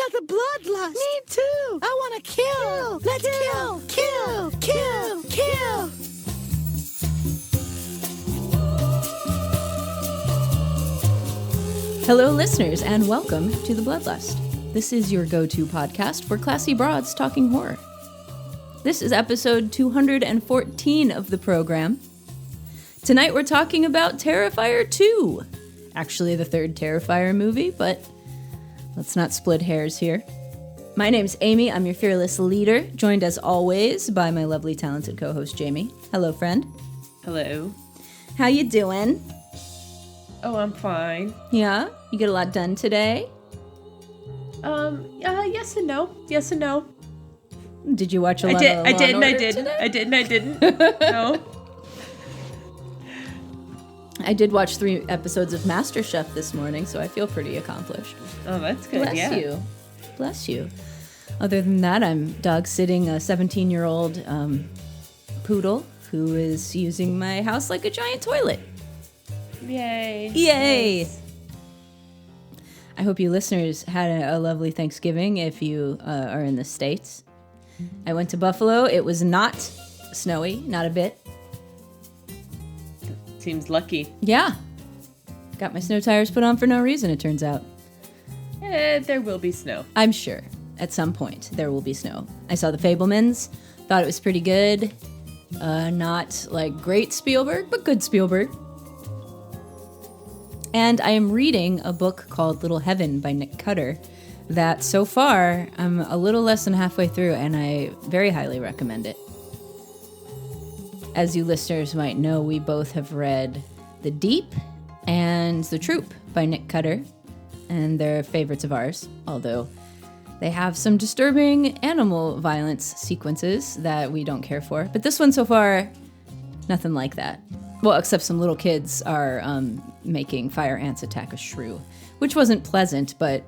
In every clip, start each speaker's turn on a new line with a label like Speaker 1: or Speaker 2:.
Speaker 1: got the bloodlust.
Speaker 2: Me too.
Speaker 1: I want to kill. Let's kill.
Speaker 3: Hello, listeners, and welcome to The Bloodlust. This is your go-to podcast for classy broads talking horror. This is episode 214 of the program. Tonight we're talking about Terrifier 2. Actually, the third Terrifier movie, but let's not split hairs here. My name's Amy. I'm your fearless leader, joined as always by my lovely, talented co-host, Jamie. Hello, friend.
Speaker 4: Hello.
Speaker 3: How you doing?
Speaker 4: Oh, I'm fine.
Speaker 3: Yeah? You get a lot done today?
Speaker 4: Yes and no. Yes and no.
Speaker 3: Did you watch a lot of
Speaker 4: I did and I didn't. No.
Speaker 3: I did watch 3 episodes of MasterChef this morning, so I feel pretty accomplished.
Speaker 4: Oh, that's good.
Speaker 3: Bless you. Other than that, I'm dog-sitting a 17-year-old poodle who is using my house like a giant toilet.
Speaker 4: Yay.
Speaker 3: Yes. I hope you listeners had a lovely Thanksgiving if you are in the States. I went to Buffalo. It was not snowy, not a bit.
Speaker 4: Seems lucky.
Speaker 3: Yeah. Got my snow tires put on for no reason, it turns out.
Speaker 4: There will be snow.
Speaker 3: I'm sure. At some point, there will be snow. I saw The Fabelmans. Thought it was pretty good. Not like great Spielberg, but good Spielberg. And I am reading a book called Little Heaven by Nick Cutter that so far I'm a little less than halfway through, and I very highly recommend it. As you listeners might know, we both have read The Deep and The Troop by Nick Cutter, and they're favorites of ours, although they have some disturbing animal violence sequences that we don't care for. But this one so far, nothing like that. Well, except some little kids are making fire ants attack a shrew, which wasn't pleasant, but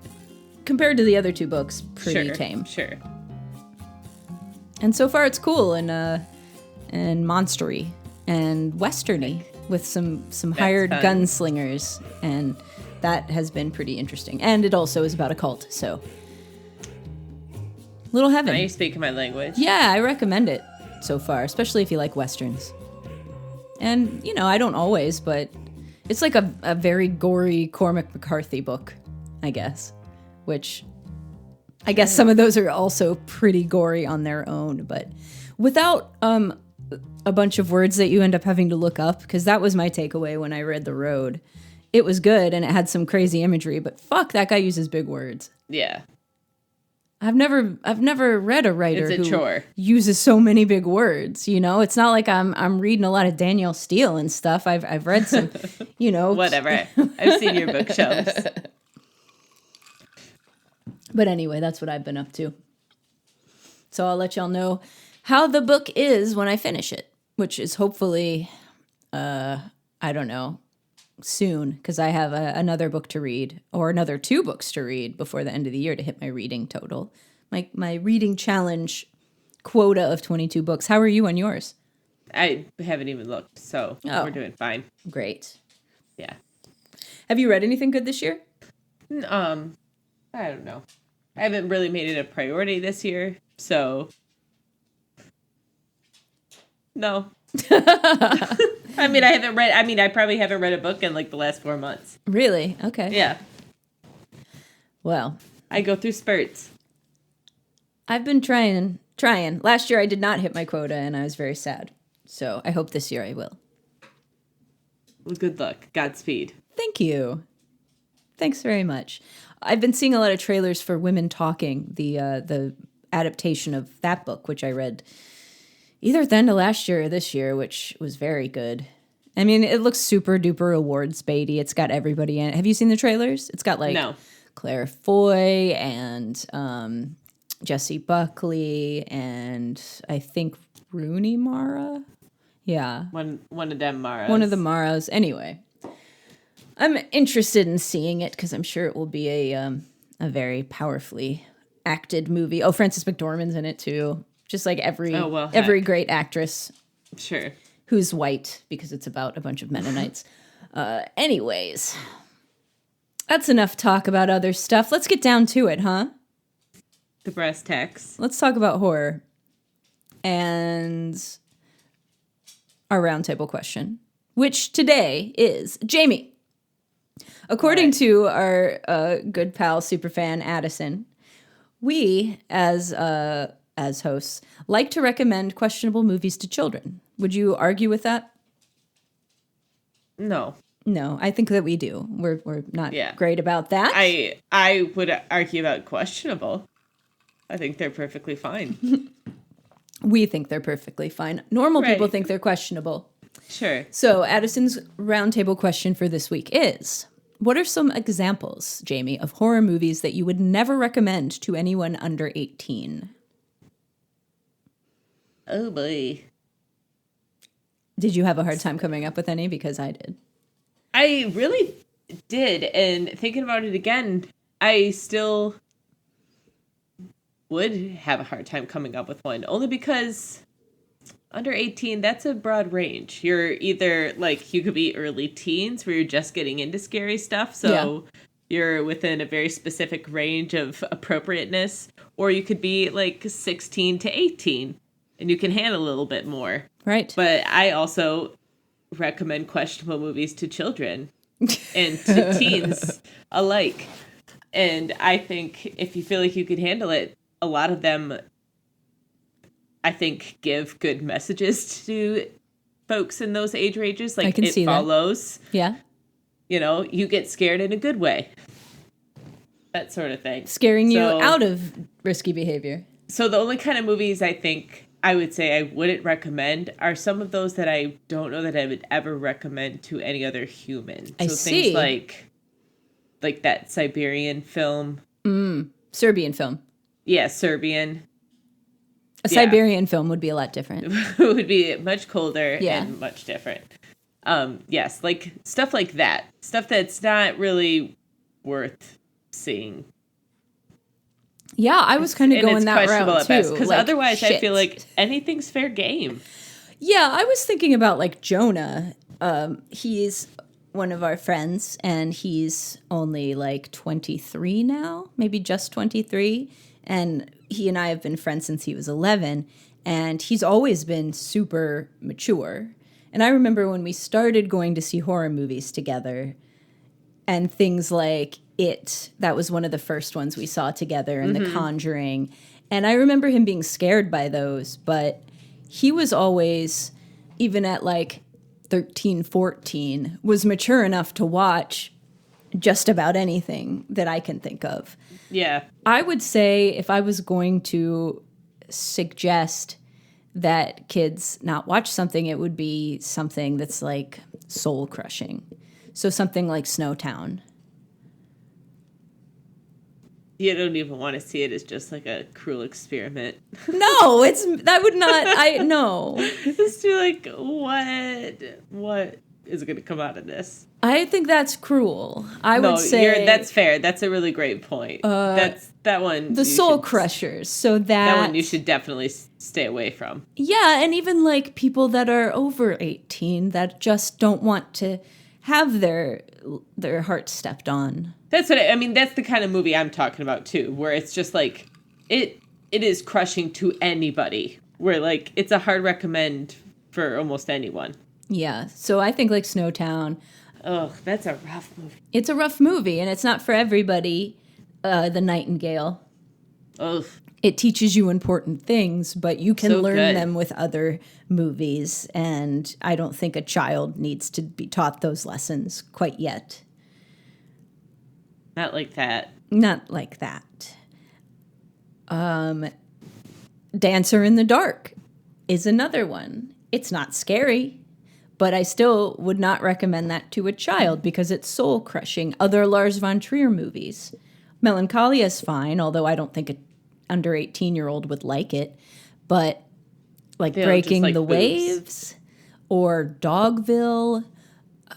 Speaker 3: compared to the other 2 books, pretty tame.
Speaker 4: Sure.
Speaker 3: And so far it's cool and monstery and westerny with some hired
Speaker 4: fun.
Speaker 3: gunslingers, and that has been pretty interesting. And it also is about a cult, so Little Heaven.
Speaker 4: Now you speak my language.
Speaker 3: Yeah, I recommend it so far, especially if you like westerns. And, you know, I don't always, but it's like a very gory Cormac McCarthy book, I guess. Which, I guess some of those are also pretty gory on their own, but without a bunch of words that you end up having to look up, because that was my takeaway when I read The Road. It was good, and it had some crazy imagery, but fuck, that guy uses big words.
Speaker 4: Yeah.
Speaker 3: I've never read a writer
Speaker 4: It's a
Speaker 3: who
Speaker 4: chore.
Speaker 3: uses so many big words, you know? It's not like I'm reading a lot of Danielle Steele and stuff. I've read some, you know.
Speaker 4: Whatever. I've seen your bookshelves.
Speaker 3: But anyway, that's what I've been up to. So I'll let y'all know how the book is when I finish it, which is hopefully, I don't know, soon, because I have another book to read, or another 2 books to read before the end of the year to hit my reading total. My reading challenge quota of 22 books. How are you on yours?
Speaker 4: I haven't even looked, so we're doing fine.
Speaker 3: Great.
Speaker 4: Yeah.
Speaker 3: Have you read anything good this year?
Speaker 4: I don't know. I haven't really made it a priority this year, so no. I probably haven't read a book in like the last 4 months.
Speaker 3: Really? Okay.
Speaker 4: Yeah.
Speaker 3: Well,
Speaker 4: I go through spurts.
Speaker 3: I've been trying. Last year I did not hit my quota, and I was very sad. So I hope this year I will.
Speaker 4: Well, good luck. Godspeed.
Speaker 3: Thank you. Thanks very much. I've been seeing a lot of trailers for Women Talking, the adaptation of that book, which I read either at the end of last year or this year, which was very good. I mean, it looks super duper awards baity. It's got everybody in it. Have you seen the trailers? It's got like Claire Foy and Jessie Buckley and I think Rooney Mara. Yeah.
Speaker 4: One of them Maras.
Speaker 3: One of the Maras. Anyway, I'm interested in seeing it because I'm sure it will be a very powerfully acted movie. Oh, Frances McDormand's in it too. Just like every great actress.
Speaker 4: Sure.
Speaker 3: Who's white because it's about a bunch of Mennonites. Anyways, that's enough talk about other stuff. Let's get down to it, huh?
Speaker 4: the brass tacks.
Speaker 3: Let's talk about horror and our roundtable question, which today is, Jamie, according to our good pal, superfan Addison, we, as hosts, like to recommend questionable movies to children. Would you argue with that?
Speaker 4: No.
Speaker 3: No, I think that we do. We're not great about that.
Speaker 4: I would argue about questionable. I think they're perfectly fine.
Speaker 3: We think they're perfectly fine. Normal people think they're questionable.
Speaker 4: Sure.
Speaker 3: So Addison's roundtable question for this week is, what are some examples, Jamie, of horror movies that you would never recommend to anyone under 18?
Speaker 4: Oh, boy.
Speaker 3: Did you have a hard time coming up with any? Because I did.
Speaker 4: I really did. And thinking about it again, I still would have a hard time coming up with one. Only because under 18, that's a broad range. You're either, like, you could be early teens where you're just getting into scary stuff. So you're within a very specific range of appropriateness. Or you could be, like, 16 to 18. And you can handle a little bit more.
Speaker 3: Right.
Speaker 4: But I also recommend questionable movies to children and to teens alike. And I think if you feel like you could handle it, a lot of them, I think, give good messages to folks in those age ranges. Like,
Speaker 3: I can
Speaker 4: It
Speaker 3: see
Speaker 4: Follows.
Speaker 3: That. Yeah.
Speaker 4: You know, you get scared in a good way. That sort of thing.
Speaker 3: Scaring you out of risky behavior.
Speaker 4: So the only kind of movies I think I would say I wouldn't recommend are some of those that I don't know that I would ever recommend to any other human.
Speaker 3: I see.
Speaker 4: Things like that Siberian film.
Speaker 3: Serbian film.
Speaker 4: Yeah, Serbian.
Speaker 3: A Siberian film would be a lot different.
Speaker 4: It would be much colder and much different. Yes, like stuff like that. Stuff that's not really worth seeing.
Speaker 3: Yeah, I was kind of going that route too.
Speaker 4: Because
Speaker 3: like,
Speaker 4: otherwise, I feel like anything's fair game.
Speaker 3: Yeah, I was thinking about like Jonah. He's one of our friends, and he's only like 23 now, maybe just 23. And he and I have been friends since he was 11, and he's always been super mature. And I remember when we started going to see horror movies together, and things like It, that was one of the first ones we saw together, and The Conjuring. And I remember him being scared by those, but he was always, even at like 13, 14, was mature enough to watch just about anything that I can think of.
Speaker 4: Yeah.
Speaker 3: I would say if I was going to suggest that kids not watch something, it would be something that's like soul crushing. So something like Snowtown.
Speaker 4: You don't even want to see it as just like a cruel experiment.
Speaker 3: No, that would not, no.
Speaker 4: Just be like, what is going to come out of this?
Speaker 3: I think that's cruel. I would say
Speaker 4: that's fair. That's a really great point. That's that one.
Speaker 3: The Soul Crushers. So
Speaker 4: that one you should definitely stay away from.
Speaker 3: Yeah, and even like people that are over 18 that just don't want to have their heart stepped on.
Speaker 4: That's what I mean. That's the kind of movie I'm talking about too, where it's just like it is crushing to anybody. Where like it's a hard recommend for almost anyone.
Speaker 3: Yeah. So I think like Snowtown.
Speaker 4: Oh, that's a rough movie.
Speaker 3: It's a rough movie, and it's not for everybody. The Nightingale.
Speaker 4: Oh.
Speaker 3: It teaches you important things, but you can learn them with other movies, and I don't think a child needs to be taught those lessons quite yet.
Speaker 4: Not like that.
Speaker 3: Not like that. Dancer in the Dark is another one. It's not scary, but I still would not recommend that to a child because it's soul-crushing. Other Lars von Trier movies. Melancholia is fine, although I don't think an under 18-year-old would like it. But like Breaking the Waves or Dogville,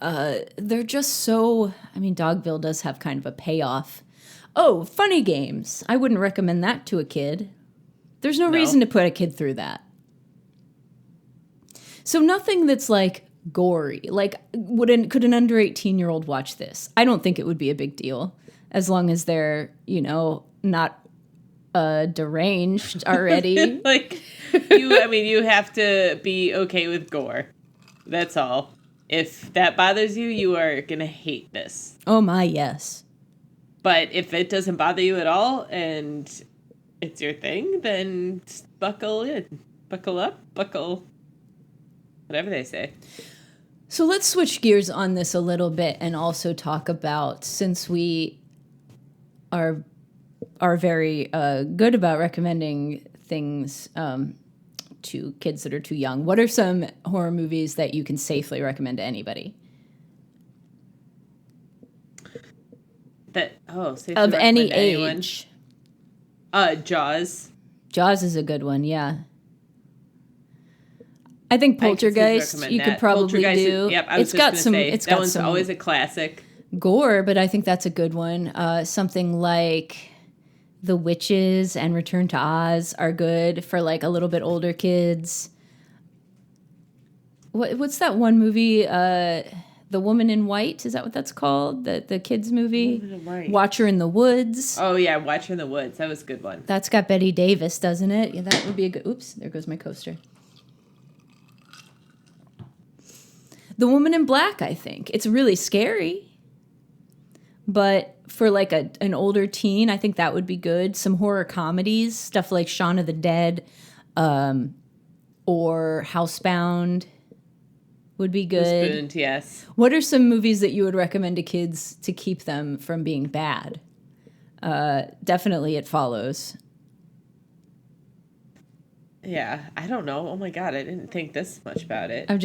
Speaker 3: they're just so... I mean, Dogville does have kind of a payoff. Oh, Funny Games. I wouldn't recommend that to a kid. There's no reason to put a kid through that. So nothing that's like gory. Like, could an under 18-year-old watch this? I don't think it would be a big deal as long as they're, not deranged already.
Speaker 4: Like, you have to be okay with gore. That's all. If that bothers you, you are going to hate this.
Speaker 3: Oh my, yes.
Speaker 4: But if it doesn't bother you at all and it's your thing, then just buckle in. Buckle up, buckle, whatever they say.
Speaker 3: So let's switch gears on this a little bit and also talk about, since we are very good about recommending things to kids that are too young, what are some horror movies that you can safely recommend to anybody?
Speaker 4: Of
Speaker 3: any age.
Speaker 4: Jaws.
Speaker 3: Jaws is a good one, yeah. I think Poltergeist you could probably do.
Speaker 4: I was just going to say, that one's always a classic.
Speaker 3: Gore, but I think that's a good one. Something like The Witches and Return to Oz are good for like a little bit older kids. What's that one movie? The Woman in White, is that what that's called? The kids movie? Watcher in the Woods.
Speaker 4: Oh yeah, Watcher in the Woods. That was a good one.
Speaker 3: That's got Bette Davis, doesn't it? Yeah, that would be a good. Oops, there goes my coaster. The Woman in Black, I think. It's really scary. But for like an older teen, I think that would be good. Some horror comedies, stuff like Shaun of the Dead or Housebound would be good.
Speaker 4: Spooned, yes.
Speaker 3: What are some movies that you would recommend to kids to keep them from being bad? Definitely It Follows.
Speaker 4: Yeah, I don't know. Oh my God, I didn't think this much about it.
Speaker 3: We're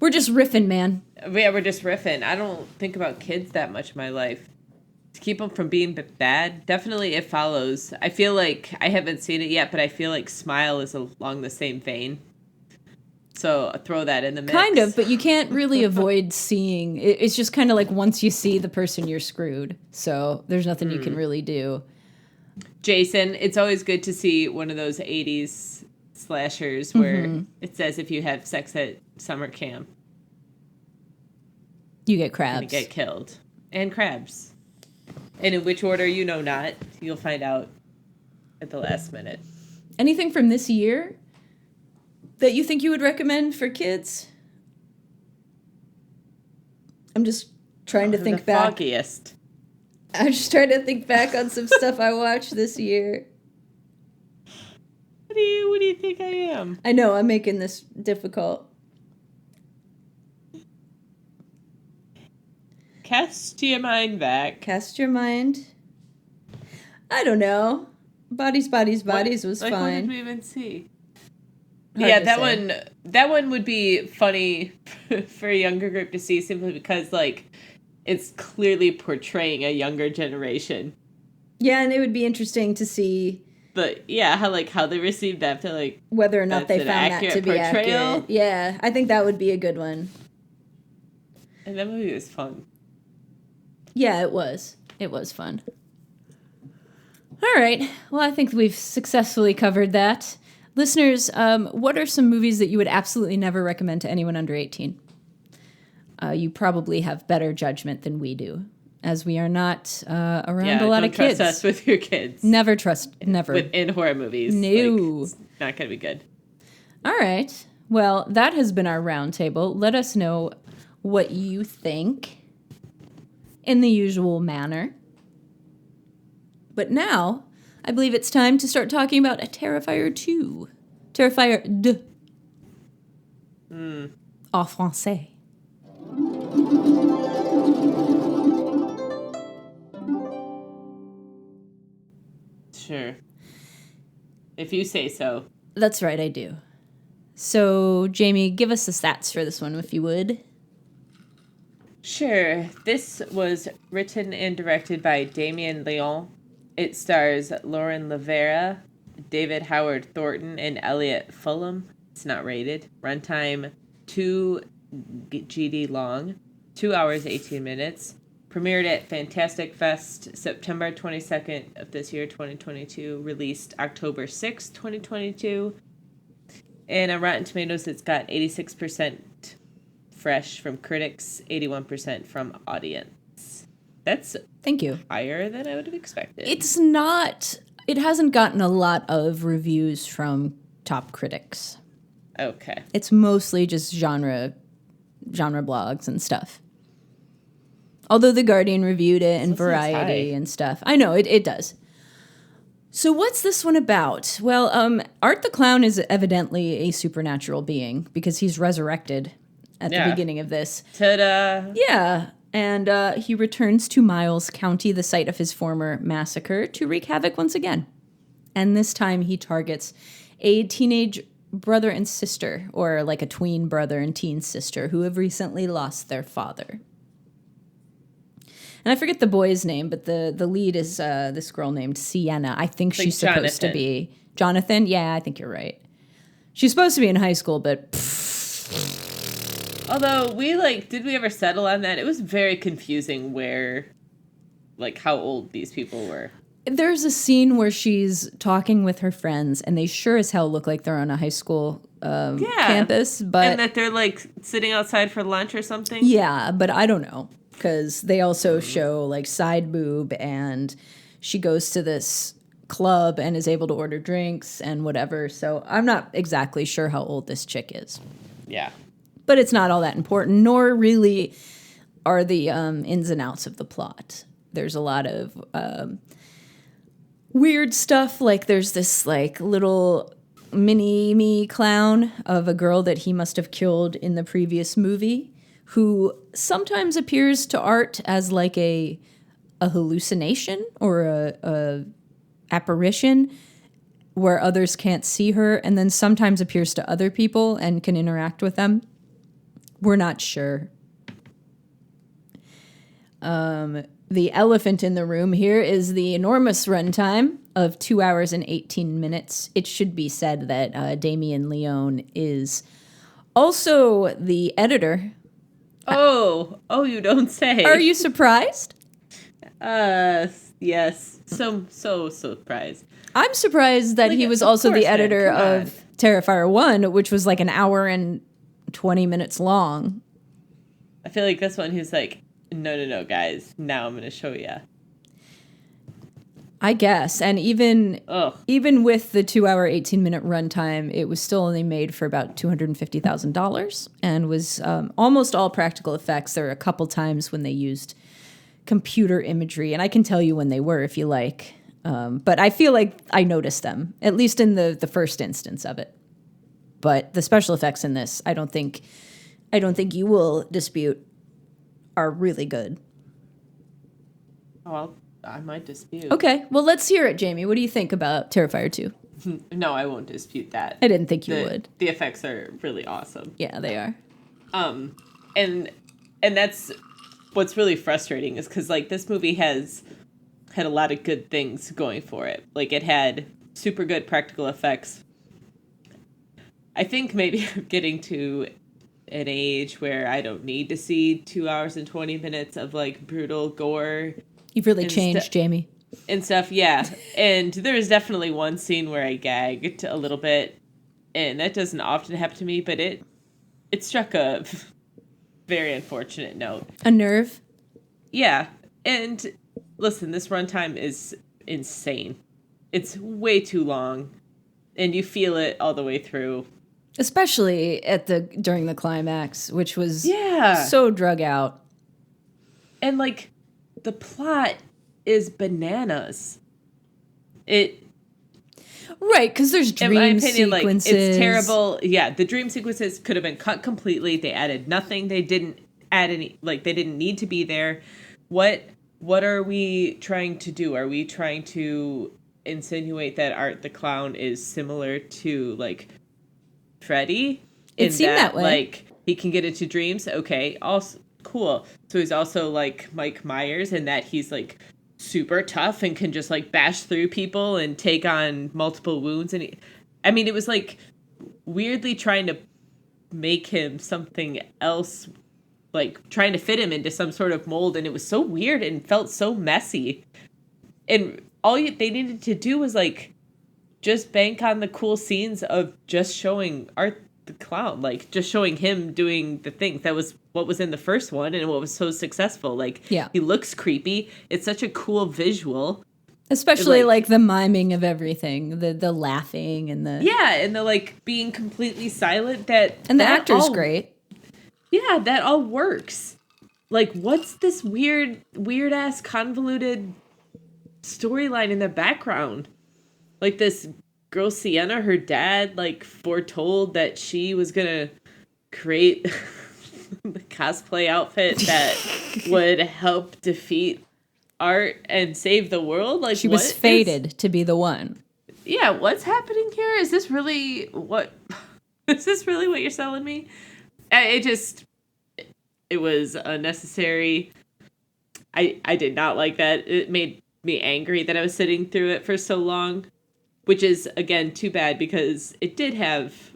Speaker 3: just riffing, man.
Speaker 4: Yeah, we're just riffing. I don't think about kids that much in my life. To keep them from being bad, definitely It Follows. I feel like I haven't seen it yet, but I feel like Smile is along the same vein. So throw that in the mix.
Speaker 3: Kind of, but you can't really avoid seeing. It's just kind of like once you see the person, you're screwed. So there's nothing you can really do.
Speaker 4: Jason, it's always good to see one of those 80s slashers where it says if you have sex at summer camp,
Speaker 3: you get crabs.
Speaker 4: You get killed. And crabs. And in which order, you know not. You'll find out at the last minute.
Speaker 3: Anything from this year that you think you would recommend for kids? I'm just trying to think back.
Speaker 4: The foggiest.
Speaker 3: I'm just trying to think back on some stuff I watched this year.
Speaker 4: What do you think I am?
Speaker 3: I know, I'm making this difficult.
Speaker 4: Cast your mind back.
Speaker 3: Cast your mind. I don't know. Bodies was fine.
Speaker 4: What did we even see? That one would be funny for a younger group to see simply because like it's clearly portraying a younger generation.
Speaker 3: Yeah, and it would be interesting to see.
Speaker 4: But yeah, how they received that to like
Speaker 3: whether or not they found that to be accurate. Yeah, I think that would be a good one.
Speaker 4: And that movie was fun.
Speaker 3: Yeah, it was. It was fun. All right. Well, I think we've successfully covered that. Listeners, what are some movies that you would absolutely never recommend to anyone under 18? You probably have better judgment than we do, as we are not around a lot of kids.
Speaker 4: Don't trust us with your kids.
Speaker 3: Never.
Speaker 4: In horror movies.
Speaker 3: No.
Speaker 4: Like, it's not going to be good.
Speaker 3: All right. Well, that has been our roundtable. Let us know what you think in the usual manner. But now, I believe it's time to start talking about a Terrifier 2. Terrifier 2. En français.
Speaker 4: Sure. If you say so.
Speaker 3: That's right, I do. So, Jamie, give us the stats for this one, if you would.
Speaker 4: Sure. This was written and directed by Damien Leon. It stars Lauren Lavera, David Howard Thornton, and Elliot Fulham. It's not rated. Runtime 2 GD long, 2 hours, 18 minutes. Premiered at Fantastic Fest September 22nd of this year, 2022. Released October 6th, 2022. And on Rotten Tomatoes, it's got 86% fresh from critics, 81% from audience. That's
Speaker 3: Thank you.
Speaker 4: higher than I would have expected.
Speaker 3: It's not, it hasn't gotten a lot of reviews from top critics.
Speaker 4: Okay.
Speaker 3: It's mostly just genre blogs and stuff. Although The Guardian reviewed it and
Speaker 4: Still seems
Speaker 3: Variety
Speaker 4: high.
Speaker 3: and stuff. I know, it does. So what's this one about? Well, Art the Clown is evidently a supernatural being because he's resurrected at the beginning of this.
Speaker 4: Ta-da!
Speaker 3: Yeah, and he returns to Miles County, the site of his former massacre, to wreak havoc once again. And this time he targets a teenage brother and sister, or like a tween brother and teen sister, who have recently lost their father. And I forget the boy's name, but the lead is this girl named Sienna. I think she's supposed to be. Jonathan? Yeah, I think you're right. She's supposed to be in high school, but...
Speaker 4: Although, did we ever settle on that? It was very confusing how old these people were.
Speaker 3: There's a scene where she's talking with her friends, and they sure as hell look like they're on a high school campus. But
Speaker 4: and that they're, sitting outside for lunch or something?
Speaker 3: Yeah, but I don't know. Because they also show side boob, and she goes to this club and is able to order drinks and whatever. So I'm not exactly sure how old this chick is.
Speaker 4: Yeah.
Speaker 3: But it's not all that important, nor really are the ins and outs of the plot. There's a lot of weird stuff. There's this little mini-me clown of a girl that he must have killed in the previous movie, who sometimes appears to Art as a hallucination or a apparition where others can't see her, and then sometimes appears to other people and can interact with them. We're not sure. The elephant in the room here is the enormous runtime of 2 hours and 18 minutes. It should be said that Damien Leone is also the editor.
Speaker 4: Oh, you don't say.
Speaker 3: Are you surprised?
Speaker 4: Yes. So surprised.
Speaker 3: I'm surprised that he was also the editor of Terrifier 1, which was an hour and 20 minutes long.
Speaker 4: I feel like this one he's no, guys. Now I'm going to show you.
Speaker 3: I guess. And even with the 2 hour, 18-minute runtime, it was still only made for about $250,000 and was almost all practical effects. There were a couple times when they used computer imagery, and I can tell you when they were if you like. But I feel like I noticed them, at least in the first instance of it. But the special effects in this, I don't think you will dispute, are really good.
Speaker 4: Well, I might dispute.
Speaker 3: Okay, well, let's hear it, Jamie. What do you think about Terrifier 2?
Speaker 4: No, I won't dispute that.
Speaker 3: I didn't think you would.
Speaker 4: The effects are really awesome.
Speaker 3: Yeah, they are.
Speaker 4: And that's what's really frustrating is because this movie has had a lot of good things going for it. It had super good practical effects. I think maybe I'm getting to an age where I don't need to see 2 hours and 20 minutes of brutal gore.
Speaker 3: You've really changed, Jamie.
Speaker 4: And stuff, yeah. And there was definitely one scene where I gagged a little bit, and that doesn't often happen to me, but it struck a very unfortunate note.
Speaker 3: A nerve?
Speaker 4: Yeah. And listen, this runtime is insane. It's way too long, and you feel it all the way through.
Speaker 3: Especially during the climax, which was
Speaker 4: Yeah.
Speaker 3: so drug out.
Speaker 4: And the plot is bananas. Right,
Speaker 3: because there's dream sequences.
Speaker 4: It's terrible. Yeah, the dream sequences could have been cut completely. They added nothing. They didn't add any. They didn't need to be there. What are we trying to do? Are we trying to insinuate that Art the Clown is similar to Freddy?
Speaker 3: It seemed that way.
Speaker 4: He can get into dreams. Okay, also cool. So he's also Mike Myers in that he's super tough and can just bash through people and take on multiple wounds. And it was weirdly trying to make him something else, trying to fit him into some sort of mold. And it was so weird and felt so messy. And all they needed to do was just bank on the cool scenes of just showing Art the clown, like just showing him doing the things. That was what was in the first one and what was so successful. Like, he looks creepy. It's such a cool visual.
Speaker 3: Especially like the miming of everything, the laughing and the...
Speaker 4: Yeah, and the like being completely silent.
Speaker 3: And the actor's great.
Speaker 4: Yeah, that all works. Like, what's this weird ass convoluted storyline in the background? Like this girl Sienna, her dad like foretold that she was gonna create the cosplay outfit that would help defeat Art and save the world. Like,
Speaker 3: she was fated to be the one.
Speaker 4: Yeah, what's happening here? Is this really what? Is this really what you're selling me? It was unnecessary. I did not like that. It made me angry that I was sitting through it for so long, which is, again, too bad because it did have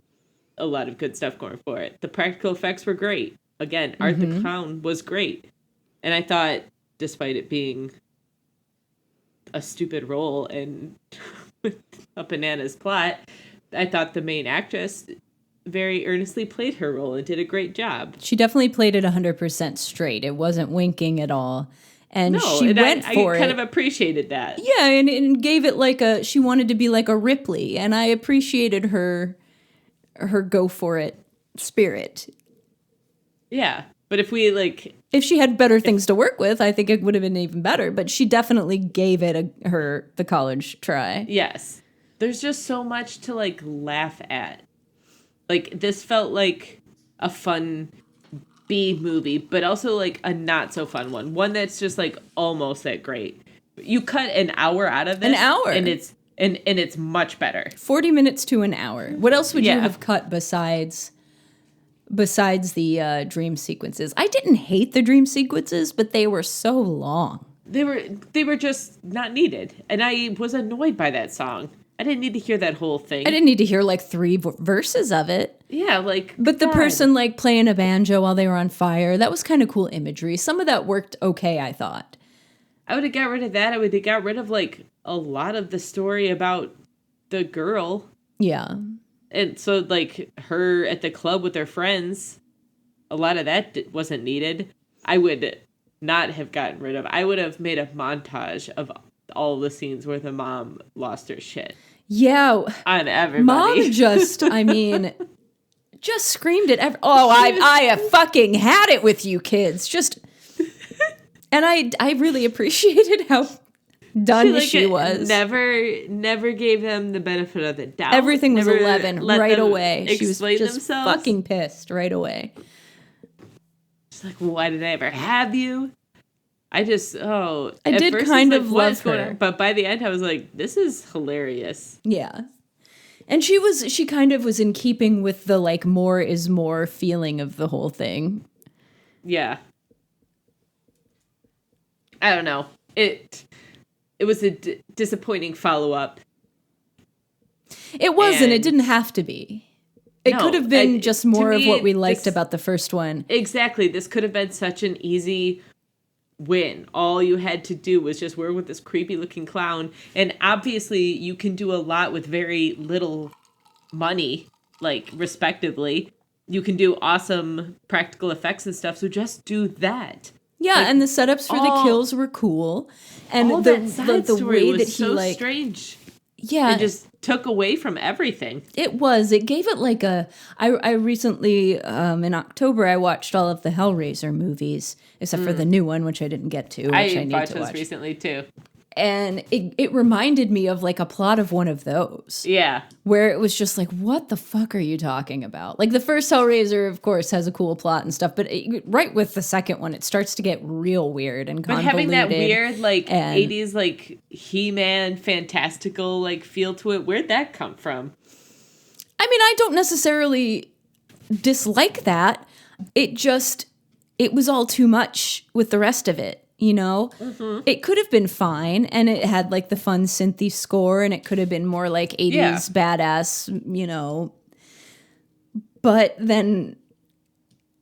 Speaker 4: a lot of good stuff going for it. The practical effects were great. Again, Art the Clown was great. And I thought, despite it being a stupid role and a bananas plot, I thought the main actress very earnestly played her role and did a great job.
Speaker 3: She definitely played it 100% straight. It wasn't winking at all. And she
Speaker 4: and
Speaker 3: went for it.
Speaker 4: I kind of appreciated that.
Speaker 3: Yeah, and gave it like she wanted to be like a Ripley, and I appreciated her go for it spirit.
Speaker 4: Yeah, but if
Speaker 3: she had better things to work with, I think it would have been even better. But she definitely gave it the college try.
Speaker 4: Yes, there's just so much to like laugh at. Like, this felt like a fun B movie, but also like a not so fun one. One that's just like almost that great. You cut an hour out of this.
Speaker 3: An hour.
Speaker 4: And it's much better.
Speaker 3: 40 minutes to an hour. What else would you have cut besides the dream sequences? I didn't hate the dream sequences, but they were so long.
Speaker 4: They were just not needed. And I was annoyed by that song. I didn't need to hear that whole thing.
Speaker 3: I didn't need to hear like 3 verses of it.
Speaker 4: Yeah, like...
Speaker 3: But the person like playing a banjo while they were on fire, that was kind of cool imagery. Some of that worked okay, I thought.
Speaker 4: I would have got rid of that. I would have got rid of like a lot of the story about the girl.
Speaker 3: Yeah.
Speaker 4: And so like her at the club with her friends, a lot of that wasn't needed. I would not have gotten rid of. I would have made a montage of all the scenes where the mom lost her shit.
Speaker 3: Yeah.
Speaker 4: On everybody.
Speaker 3: Mom just screamed at I have fucking had it with you kids. Just, and I really appreciated how done she was.
Speaker 4: Never gave them the benefit of the doubt.
Speaker 3: Everything was 11 right away. She was just
Speaker 4: themselves.
Speaker 3: fucking pissed right away.
Speaker 4: She's like, why did I ever have you? I
Speaker 3: did kind of love her.
Speaker 4: But by the end, I was like, this is hilarious.
Speaker 3: Yeah. And she kind of was in keeping with the like more is more feeling of the whole thing.
Speaker 4: Yeah. I don't know. It was a disappointing follow-up.
Speaker 3: It wasn't. It didn't have to be. It could have been just more of what we liked about the first one.
Speaker 4: Exactly. This could have been such an easy win. All you had to do was just work with this creepy looking clown. And obviously you can do a lot with very little money, like respectively. You can do awesome practical effects and stuff. So just do that.
Speaker 3: Yeah, like, and the setups for the kills were cool. And
Speaker 4: all
Speaker 3: the
Speaker 4: way
Speaker 3: that he
Speaker 4: so
Speaker 3: like
Speaker 4: strange.
Speaker 3: Yeah.
Speaker 4: It just took away from everything.
Speaker 3: It was. It gave it like a... I recently, in October, I watched all of the Hellraiser movies, except for the new one, which I didn't get to, which I need
Speaker 4: watched
Speaker 3: to watch.
Speaker 4: those recently, too.
Speaker 3: And it reminded me of like a plot of one of those.
Speaker 4: Yeah.
Speaker 3: Where it was just like, what the fuck are you talking about? Like the first Hellraiser, of course, has a cool plot and stuff, but right with the second one, it starts to get real weird and convoluted.
Speaker 4: But having that weird like 80s like He-Man fantastical like feel to it, where'd that come from?
Speaker 3: I mean, I don't necessarily dislike that. It was all too much with the rest of it. You know, It could have been fine, and it had like the fun synthy score, and it could have been more like 80s badass, you know. But then,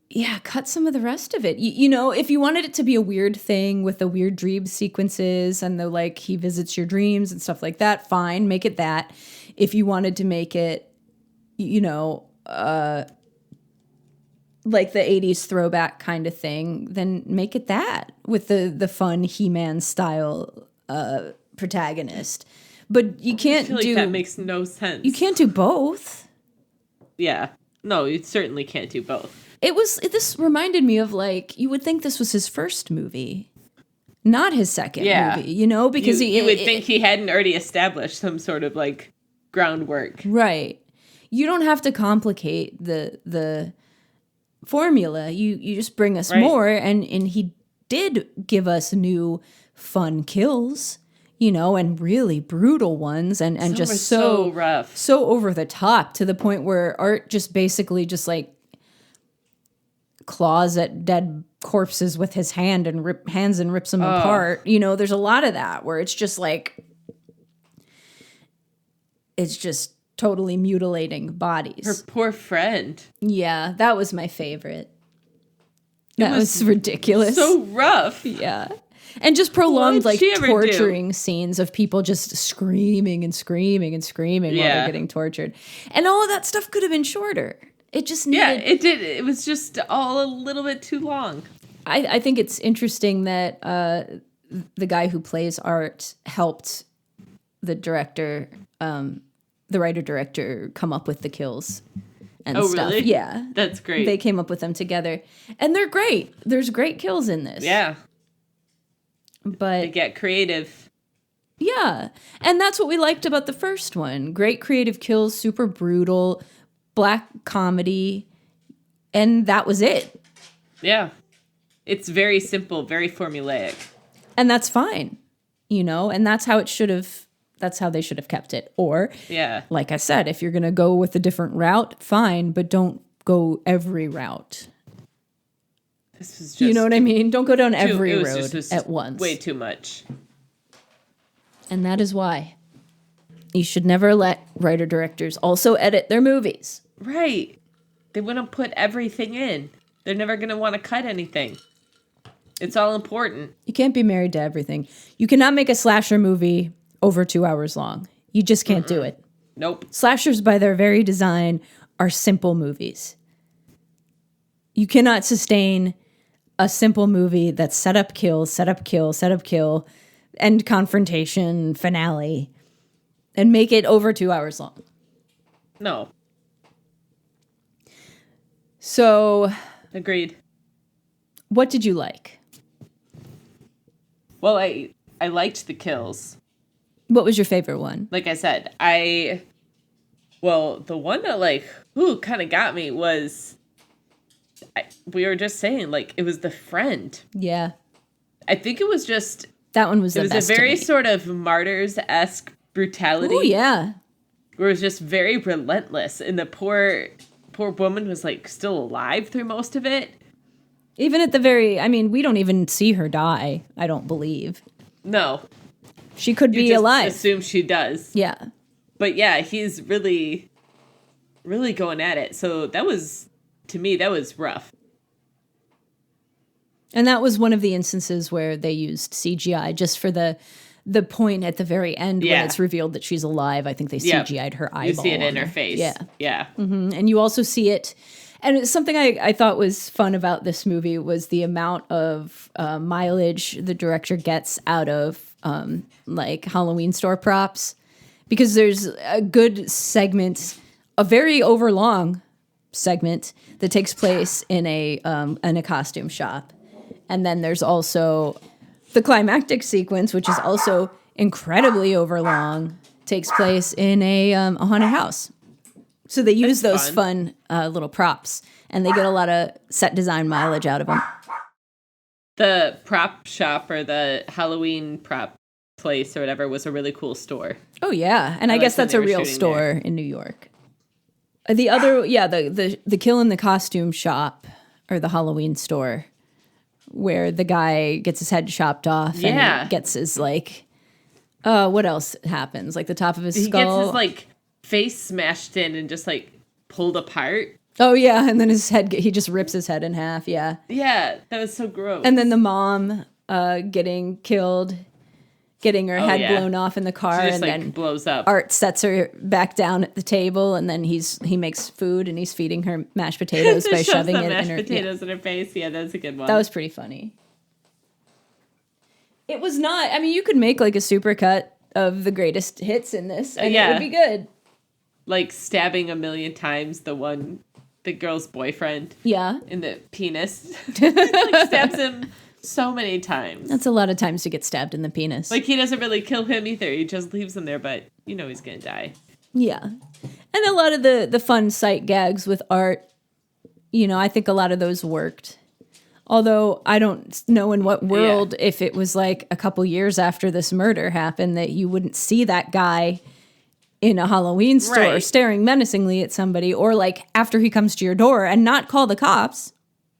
Speaker 3: yeah, cut some of the rest of it. You know, if you wanted it to be a weird thing with the weird dream sequences and the like, he visits your dreams and stuff like that, fine, make it that. If you wanted to make it, you know, like the 80s throwback kind of thing, then make it that with the fun He-Man style protagonist. But you can't
Speaker 4: I feel like that makes no sense.
Speaker 3: You can't do both.
Speaker 4: Yeah. No, you certainly can't do both.
Speaker 3: This reminded me of, like, you would think this was his first movie, not his second movie, you know, because
Speaker 4: you would think he hadn't already established some sort of like groundwork.
Speaker 3: Right. You don't have to complicate the formula. You just bring us more, and he did give us new fun kills, you know, and really brutal ones, and just so
Speaker 4: rough,
Speaker 3: so over the top, to the point where Art just basically just like claws at dead corpses with his hand and rips them apart. You know, there's a lot of that where it's just like, it's just totally mutilating bodies.
Speaker 4: Her poor friend.
Speaker 3: Yeah, that was my favorite. That was ridiculous.
Speaker 4: So rough.
Speaker 3: Yeah. And just prolonged, like, torturing
Speaker 4: do?
Speaker 3: scenes of people just screaming and screaming and screaming while they're getting tortured. And all of that stuff could have been shorter. It just needed...
Speaker 4: Yeah, it did. It was just all a little bit too long.
Speaker 3: I think it's interesting that the guy who plays Art helped the director, the writer-director, come up with the kills and stuff.
Speaker 4: Really?
Speaker 3: Yeah.
Speaker 4: That's great.
Speaker 3: They came up with them together. And they're great. There's great kills in this.
Speaker 4: Yeah.
Speaker 3: But
Speaker 4: they get creative.
Speaker 3: Yeah. And that's what we liked about the first one. Great creative kills, super brutal, black comedy, and that was it.
Speaker 4: Yeah. It's very simple, very formulaic.
Speaker 3: And that's fine, you know, and that's how they should have kept it. Or, like I said, if you're going to go with a different route, fine, but don't go every route.
Speaker 4: This was just...
Speaker 3: You know what I mean? Don't go down every road at once.
Speaker 4: Way too much.
Speaker 3: And that is why you should never let writer-directors also edit their movies.
Speaker 4: Right. They wouldn't put everything in. They're never going to want to cut anything. It's all important.
Speaker 3: You can't be married to everything. You cannot make a slasher movie over 2 hours long. You just can't do it.
Speaker 4: Nope.
Speaker 3: Slashers, by their very design, are simple movies. You cannot sustain a simple movie that's set up, kill, set up, kill, set up, kill, end confrontation, finale, and make it over 2 hours long.
Speaker 4: No.
Speaker 3: So...
Speaker 4: Agreed.
Speaker 3: What did you like?
Speaker 4: Well, I liked the kills.
Speaker 3: What was your favorite one?
Speaker 4: Like I said, the one that, like, kind of got me was... we were just saying, like, it was the friend.
Speaker 3: Yeah.
Speaker 4: I think it was just...
Speaker 3: That one was the best.
Speaker 4: It was a very sort of Martyrs-esque brutality.
Speaker 3: Oh, yeah.
Speaker 4: Where it was just very relentless. And the poor woman was, like, still alive through most of it.
Speaker 3: Even at the very... I mean, we don't even see her die, I don't believe.
Speaker 4: No.
Speaker 3: She could be alive.
Speaker 4: Assume she does.
Speaker 3: Yeah.
Speaker 4: But yeah, he's really, really going at it. So that was... To me, that was rough.
Speaker 3: And that was one of the instances where they used CGI just for the point at the very end when it's revealed that she's alive. I think they CGI'd her eyeball.
Speaker 4: You see it in her face.
Speaker 3: Yeah.
Speaker 4: Yeah.
Speaker 3: Mm-hmm. And you also see it. And something I thought was fun about this movie was the amount of mileage the director gets out of like Halloween store props. Because there's a good segment, a very overlong segment that takes place in a costume shop. And then there's also the climactic sequence, which is also incredibly overlong, takes place in a haunted house. So they use those fun little props, and they get a lot of set design mileage out of them.
Speaker 4: The prop shop or the Halloween prop place or whatever was a really cool store.
Speaker 3: Oh, yeah. And I guess that's a real store in New York. The other, the kill in the costume shop or the Halloween store where the guy gets his head chopped off and gets his, like, what else happens? Like the top of his skull.
Speaker 4: He gets his, like, face smashed in and just, like, pulled apart.
Speaker 3: Oh, yeah. And then his head, he just rips his head in half. Yeah.
Speaker 4: Yeah. That was so gross.
Speaker 3: And then the mom getting killed getting her head
Speaker 4: yeah.
Speaker 3: blown off in the car,
Speaker 4: She just,
Speaker 3: and
Speaker 4: like,
Speaker 3: then
Speaker 4: blows up.
Speaker 3: Art sets her back down at the table, and then he makes food and he's feeding her mashed potatoes by
Speaker 4: Shoves
Speaker 3: shoving
Speaker 4: the
Speaker 3: it
Speaker 4: mashed
Speaker 3: in her
Speaker 4: potatoes in her face. Yeah, that's a good one.
Speaker 3: That was pretty funny. It was not. I mean, you could make like a supercut of the greatest hits in this, and it would be good.
Speaker 4: Like stabbing a million times the girl's boyfriend.
Speaker 3: Yeah.
Speaker 4: In the penis. Like stabs him so many times.
Speaker 3: That's a lot of times to get stabbed in the penis.
Speaker 4: Like he doesn't really kill him either. He just leaves him there, but you know he's gonna die.
Speaker 3: Yeah. And a lot of the fun sight gags with Art, you know, I think a lot of those worked. Although I don't know in what world, if it was like a couple years after this murder happened, that you wouldn't see that guy in a Halloween store staring menacingly at somebody, or like after he comes to your door and not call the cops.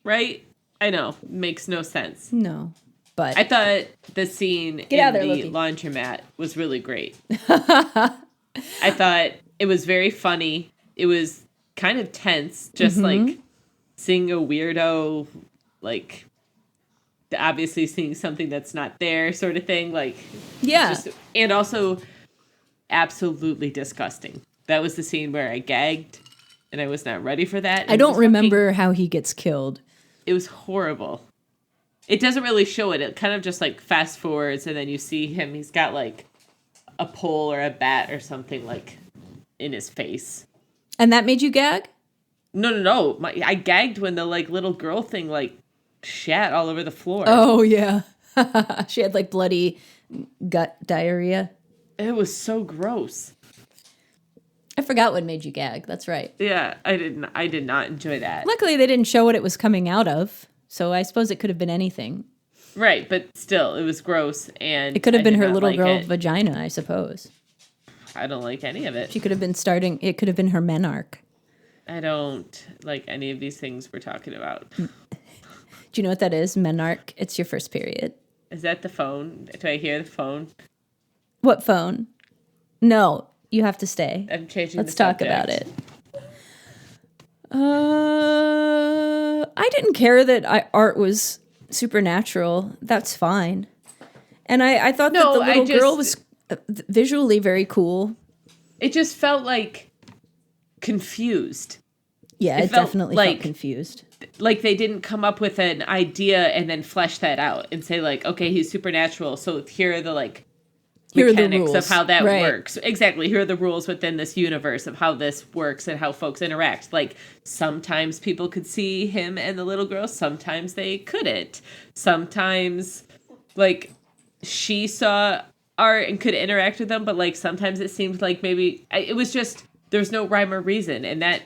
Speaker 4: Right? I know. Makes no sense.
Speaker 3: No. But
Speaker 4: I thought the scene in the laundromat was really great. I thought it was very funny. It was kind of tense, just like seeing a weirdo, like obviously seeing something that's not there sort of thing. Like, and also absolutely disgusting. That was the scene where I gagged and I was not ready for that.
Speaker 3: I don't remember how he gets killed.
Speaker 4: It was horrible. It doesn't really show it. It kind of just like fast forwards and then you see him. He's got like a pole or a bat or something like in his face.
Speaker 3: And that made you gag?
Speaker 4: No. I gagged when the like little girl thing like shat all over the floor.
Speaker 3: Oh, yeah. She had like bloody gut diarrhea.
Speaker 4: It was so gross.
Speaker 3: I forgot what made you gag. That's right.
Speaker 4: Yeah, I did not enjoy that.
Speaker 3: Luckily, they didn't show what it was coming out of, so I suppose it could have been anything.
Speaker 4: Right, but still, it was gross, and
Speaker 3: it could have been her little girl vagina, I suppose.
Speaker 4: I don't like any of it.
Speaker 3: She could have been starting. It could have been her menarche.
Speaker 4: I don't like any of these things we're talking about.
Speaker 3: Do you know what that is? Menarche. It's your first period.
Speaker 4: Is that the phone? Do I hear the phone?
Speaker 3: What phone? No, you have to stay.
Speaker 4: I'm changing.
Speaker 3: Let's talk about it. I didn't care that Art was supernatural. That's fine. And I thought that the little girl was visually very cool.
Speaker 4: It just felt like confused.
Speaker 3: Yeah, it definitely felt confused.
Speaker 4: Like they didn't come up with an idea and then flesh that out and say like, okay, he's supernatural. So here are the like mechanics of how that works. Exactly. Here are the rules within this universe of how this works and how folks interact. Like sometimes people could see him and the little girl. Sometimes they couldn't. Sometimes like she saw Art and could interact with them. But like sometimes it seemed like maybe it was just there's no rhyme or reason. And that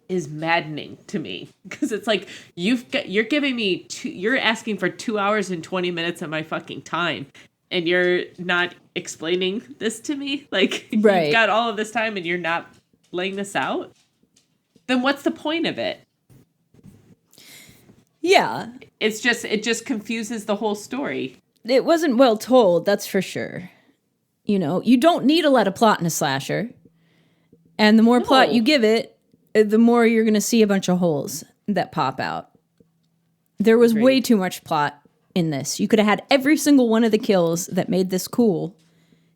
Speaker 4: is maddening to me because it's like you're giving me you're asking for 2 hours and 20 minutes of my fucking time. And you're not explaining this to me? Like, you've got all of this time and you're not laying this out? Then what's the point of it?
Speaker 3: Yeah.
Speaker 4: It just confuses the whole story.
Speaker 3: It wasn't well told, that's for sure. You know, you don't need a lot of plot in a slasher. And the more plot you give it, the more you're going to see a bunch of holes that pop out. There was way too much plot in this. You could have had every single one of the kills that made this cool,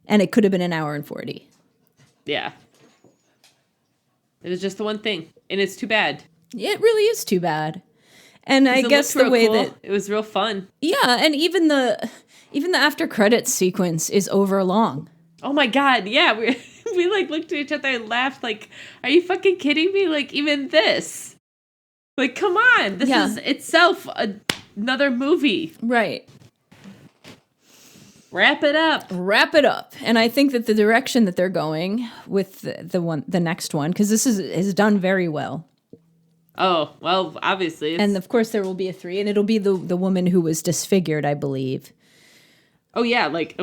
Speaker 3: and it could have been an hour and 40.
Speaker 4: Yeah. It was just the one thing, and it's too bad.
Speaker 3: It really is too bad. And I guess the way that
Speaker 4: it was real fun.
Speaker 3: Yeah, and even the after credits sequence is over long.
Speaker 4: Oh my god, yeah. We like looked at each other and laughed like, are you fucking kidding me? Like even this. Like come on. This is itself another movie.
Speaker 3: Right.
Speaker 4: Wrap it up.
Speaker 3: And I think that the direction that they're going with the next one, because this is done very well.
Speaker 4: Oh, well, obviously.
Speaker 3: And of course there will be a 3, and it'll be the woman who was disfigured, I believe.
Speaker 4: Oh yeah, like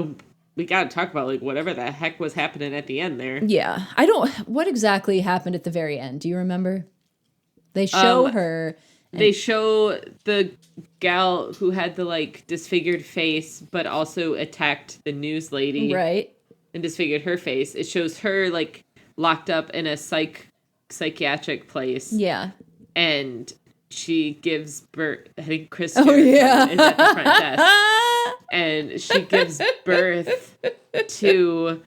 Speaker 4: we gotta talk about like whatever the heck was happening at the end there.
Speaker 3: Yeah. What exactly happened at the very end? Do you remember? They show her.
Speaker 4: They show the gal who had the like disfigured face, but also attacked the news lady.
Speaker 3: Right.
Speaker 4: And disfigured her face. It shows her like locked up in a psychiatric place.
Speaker 3: Yeah.
Speaker 4: And she gives birth. I think Chris
Speaker 3: is at
Speaker 4: the front desk. and she gives birth to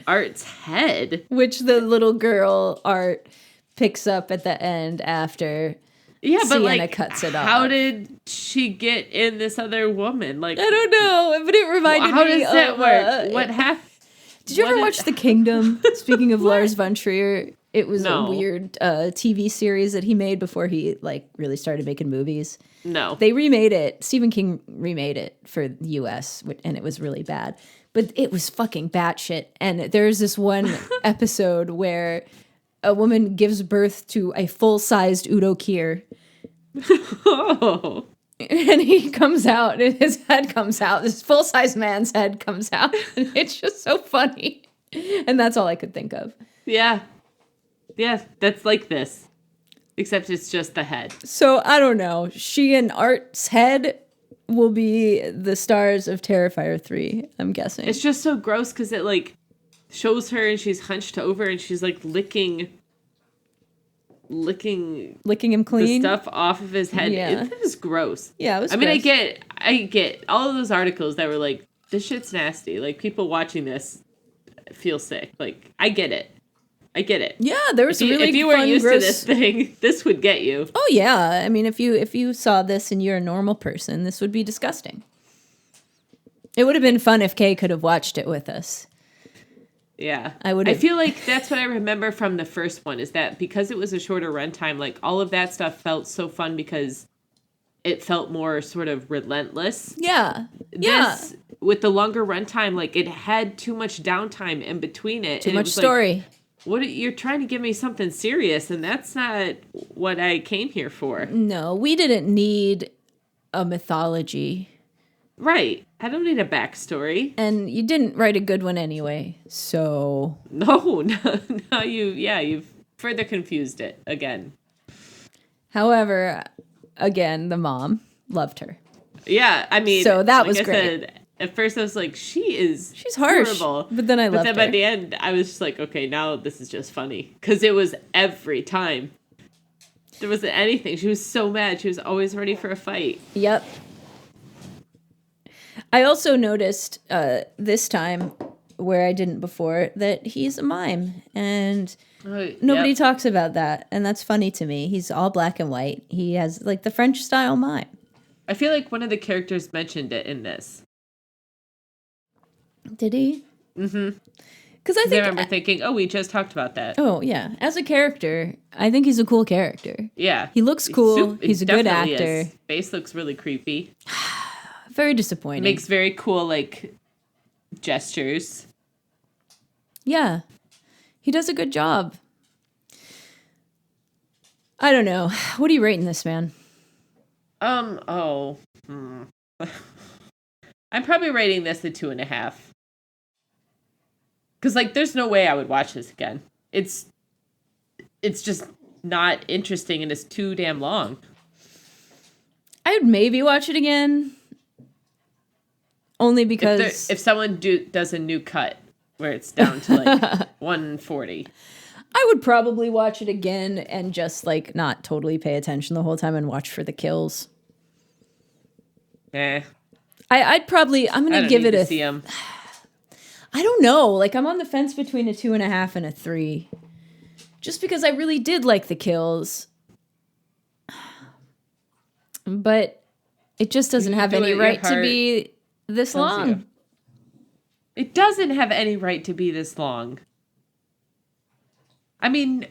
Speaker 4: Art's head.
Speaker 3: Which the little girl Art picks up at the end after
Speaker 4: But
Speaker 3: Sienna
Speaker 4: like,
Speaker 3: cuts it off.
Speaker 4: How did she get in this other woman? Like,
Speaker 3: I don't know, but it reminded
Speaker 4: how
Speaker 3: me
Speaker 4: does that
Speaker 3: of,
Speaker 4: work? What happened?
Speaker 3: Did you ever watch The Kingdom? Speaking of Lars von Trier, it was a weird TV series that he made before he like really started making movies.
Speaker 4: No.
Speaker 3: They remade it. Stephen King remade it for the US, and it was really bad. But it was fucking batshit. And there's this one episode where a woman gives birth to a full-sized Udo Kier.
Speaker 4: Oh.
Speaker 3: And he comes out, and his head comes out. This full-size man's head comes out. And it's just so funny. And that's all I could think of.
Speaker 4: Yeah. Yeah, that's like this. Except it's just the head.
Speaker 3: So, I don't know. She and Art's head will be the stars of Terrifier 3, I'm guessing.
Speaker 4: It's just so gross because it, like, shows her and she's hunched over and she's, like, licking
Speaker 3: him clean?
Speaker 4: the stuff off of his head.
Speaker 3: Yeah.
Speaker 4: It was gross.
Speaker 3: Yeah, it was
Speaker 4: I mean,
Speaker 3: gross.
Speaker 4: I get all of those articles that were like, this shit's nasty. Like, people watching this feel sick. Like, I get it.
Speaker 3: Yeah, there was really
Speaker 4: if you
Speaker 3: fun,
Speaker 4: were used
Speaker 3: gross...
Speaker 4: to this thing, this would get you.
Speaker 3: Oh yeah, I mean, if you saw this and you're a normal person, this would be disgusting. It would have been fun if Kay could have watched it with us.
Speaker 4: Yeah,
Speaker 3: I
Speaker 4: feel like that's what I remember from the first one is that because it was a shorter runtime, like all of that stuff felt so fun because it felt more sort of relentless.
Speaker 3: Yeah,
Speaker 4: This, with the longer runtime, like it had too much downtime in between it.
Speaker 3: Too much story.
Speaker 4: Like, you're trying to give me something serious, and that's not what I came here for.
Speaker 3: No, we didn't need a mythology.
Speaker 4: Right. I don't need a backstory.
Speaker 3: And you didn't write a good one anyway, so...
Speaker 4: No, you've further confused it again.
Speaker 3: However, again, the mom loved her.
Speaker 4: Yeah, I mean...
Speaker 3: So that
Speaker 4: like
Speaker 3: was
Speaker 4: I
Speaker 3: great.
Speaker 4: Said, at first I was like, she's
Speaker 3: harsh,
Speaker 4: horrible.
Speaker 3: but then I loved her.
Speaker 4: But then by the end, I was just like, okay, now this is just funny. Because it was every time. There wasn't anything. She was so mad. She was always ready for a fight.
Speaker 3: Yep. I also noticed this time, where I didn't before, that he's a mime. And nobody talks about that. And that's funny to me. He's all black and white. He has, like, the French-style mime.
Speaker 4: I feel like one of the characters mentioned it in this.
Speaker 3: Did he?
Speaker 4: Mm-hmm.
Speaker 3: Because I
Speaker 4: remember thinking, oh, we just talked about that.
Speaker 3: Oh, yeah. As a character, I think he's a cool character.
Speaker 4: Yeah.
Speaker 3: He looks cool. He's a good actor.
Speaker 4: His face looks really creepy.
Speaker 3: Very disappointing.
Speaker 4: Makes very cool, like, gestures.
Speaker 3: Yeah. He does a good job. I don't know. What are you rating this, man?
Speaker 4: I'm probably rating this a 2.5. Because, like, there's no way I would watch this again. It's just not interesting and it's too damn long.
Speaker 3: I would maybe watch it again. Only because...
Speaker 4: If someone does a new cut where it's down to, like, 140.
Speaker 3: I would probably watch it again and just, like, not totally pay attention the whole time and watch for the kills. I'm going to give it a...
Speaker 4: See 'em.
Speaker 3: I don't know. Like, I'm on the fence between a 2.5 and a 3. Just because I really did like the kills. But it just doesn't have any right to be this long.
Speaker 4: It doesn't have any right to be this long. I mean,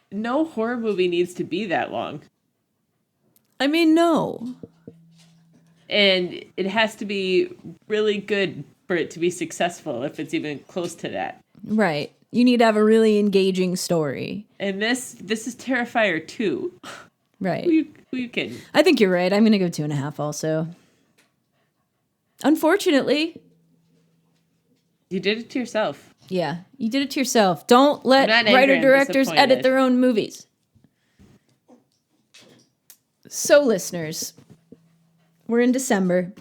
Speaker 4: no horror movie needs to be that long.
Speaker 3: I mean, no.
Speaker 4: And it has to be really good for it to be successful, if it's even close to that.
Speaker 3: Right. You need to have a really engaging story.
Speaker 4: And this is Terrifier 2.
Speaker 3: Right.
Speaker 4: Who you kidding?
Speaker 3: I think you're right. I'm going to go 2.5 also. Unfortunately.
Speaker 4: You did it to yourself.
Speaker 3: Yeah, you did it to yourself. Don't let writer-directors edit their own movies. So, listeners, we're in December.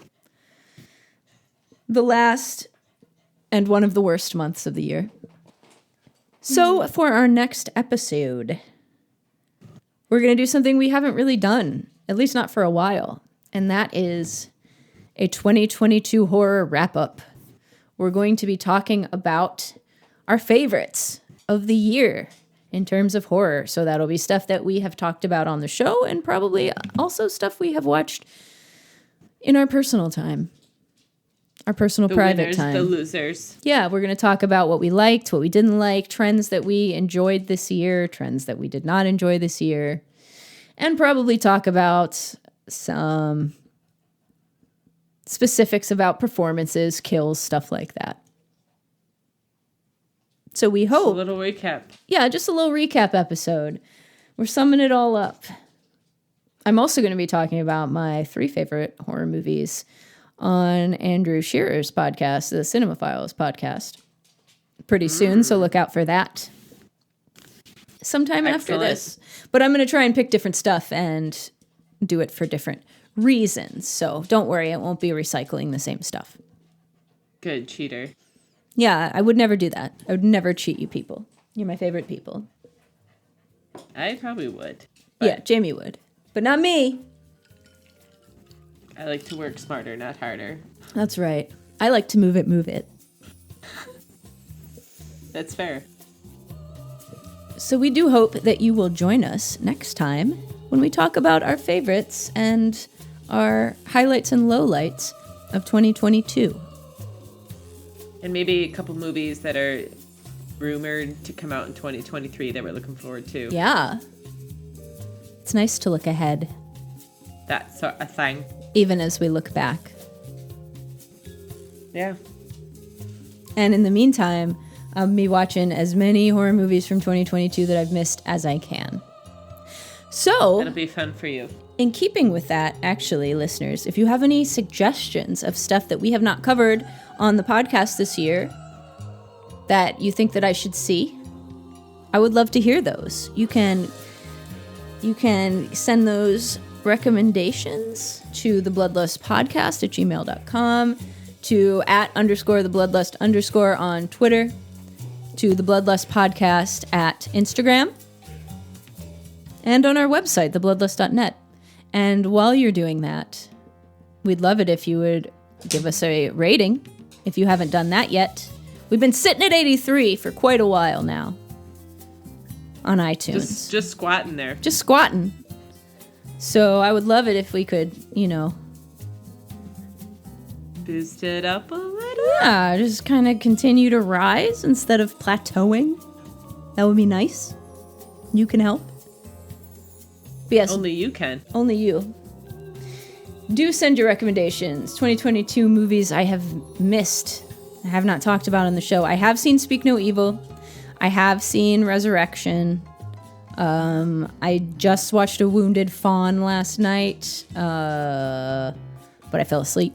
Speaker 3: The last and one of the worst months of the year. So, for our next episode, we're going to do something we haven't really done, at least not for a while. And that is a 2022 horror wrap-up. We're going to be talking about our favorites of the year in terms of horror. So that'll be stuff that we have talked about on the show and probably also stuff we have watched in our personal time. Our personal private
Speaker 4: winners,
Speaker 3: time.
Speaker 4: The losers.
Speaker 3: Yeah, we're going to talk about what we liked, what we didn't like, trends that we enjoyed this year, trends that we did not enjoy this year, and probably talk about some specifics about performances, kills, stuff like that. So we hope...
Speaker 4: Just a little recap.
Speaker 3: Yeah, just a little recap episode. We're summing it all up. I'm also going to be talking about my 3 favorite horror movies on Andrew Shearer's podcast, the Cinemaphiles podcast, pretty soon, so look out for that sometime after this. But I'm going to try and pick different stuff and do it for different reasons. So don't worry, it won't be recycling the same stuff.
Speaker 4: Good cheater.
Speaker 3: Yeah, I would never do that. I would never cheat you people. You're my favorite people.
Speaker 4: I probably would.
Speaker 3: Yeah, Jamie would. But not me.
Speaker 4: I like to work smarter, not harder.
Speaker 3: That's right. I like to move it.
Speaker 4: That's fair.
Speaker 3: So we do hope that you will join us next time when we talk about our favorites and our highlights and lowlights of 2022.
Speaker 4: And maybe a couple movies that are rumored to come out in 2023 that we're looking forward to.
Speaker 3: Yeah. It's nice to look ahead.
Speaker 4: That's a thing.
Speaker 3: Even as we look back.
Speaker 4: Yeah.
Speaker 3: And in the meantime, I'll be watching as many horror movies from 2022 that I've missed as I can. So,
Speaker 4: That'll be fun for you.
Speaker 3: in keeping with that, actually, listeners, if you have any suggestions of stuff that we have not covered on the podcast this year that you think that I should see, I would love to hear those. You can send those recommendations to the Bloodlust Podcast at gmail.com, to @_the_bloodlust_ on Twitter, to the Bloodlust Podcast at Instagram, and on our website, thebloodlust.net. And while you're doing that, we'd love it if you would give us a rating if you haven't done that yet. We've been sitting at 83 for quite a while now on iTunes.
Speaker 4: Just squatting there.
Speaker 3: Just squatting. So I would love it if we could,
Speaker 4: Boost it up a little.
Speaker 3: yeah, just kind of continue to rise instead of plateauing. That would be nice. You can help. But yes,
Speaker 4: Only you can.
Speaker 3: only you. Do send your recommendations. 2022 movies I have missed. I have not talked about on the show. I have seen Speak No Evil. I have seen Resurrection. I just watched A Wounded Fawn last night, but I fell asleep.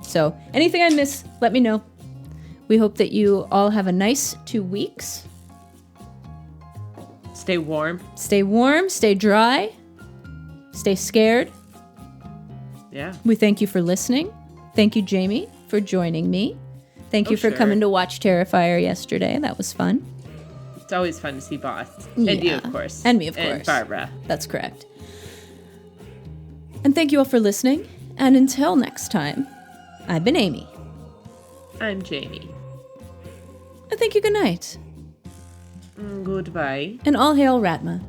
Speaker 3: So anything I miss, let me know. We hope that you all have a nice 2 weeks.
Speaker 4: Stay warm.
Speaker 3: Stay warm, stay dry, stay scared.
Speaker 4: Yeah.
Speaker 3: We thank you for listening. Thank you, Jamie, for joining me. Thank you for
Speaker 4: sure.
Speaker 3: coming to watch Terrifier yesterday. That was fun.
Speaker 4: It's always fun to see Boss. And you,
Speaker 3: Yeah.
Speaker 4: of course.
Speaker 3: And me, of
Speaker 4: And
Speaker 3: course.
Speaker 4: Barbara.
Speaker 3: That's correct. And thank you all for listening. And until next time, I've been Amy.
Speaker 4: I'm Jamie.
Speaker 3: And thank you, good night.
Speaker 4: Goodbye.
Speaker 3: And all hail Ratma.